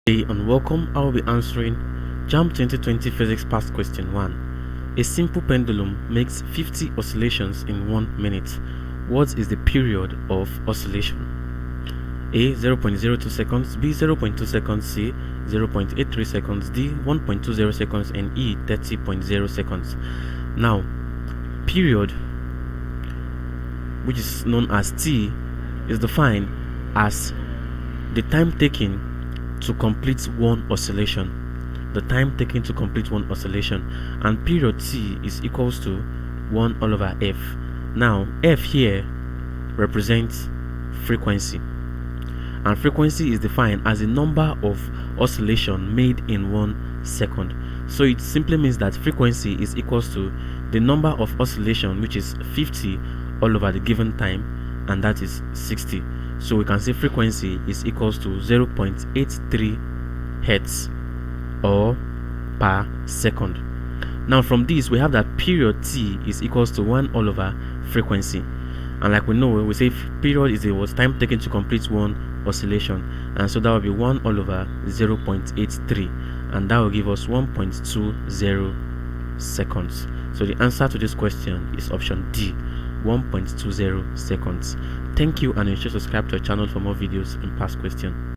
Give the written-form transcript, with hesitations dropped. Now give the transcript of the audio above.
Hey and welcome. I will be answering JAMB 2020 Physics Past Question 1. A simple pendulum makes 50 oscillations in 1 minute. What is the period of oscillation? A. 0.02 seconds, B. 0.2 seconds, C. 0.83 seconds, D. 1.20 seconds, and E. 30.0 seconds. Now, period, which is known as T, is defined as the time taken to complete one oscillation. The time taken to complete one oscillation, and period T is equals to 1 all over F. Now F here represents frequency, and frequency is defined as the number of oscillation made in 1 second. So it simply means that frequency is equals to the number of oscillation, which is 50 all over the given time, and that is 60. So we can say frequency is equals to 0.83 hertz or per second. Now from this we have that period T is equals to 1 all over frequency, and like we know, we say period is the time taken to complete one oscillation, and so that will be 1 all over 0.83, and that will give us 1.20 seconds. So the answer to this question is option D, 1.20 seconds. Thank you, and you should subscribe to our channel for more videos and past questions.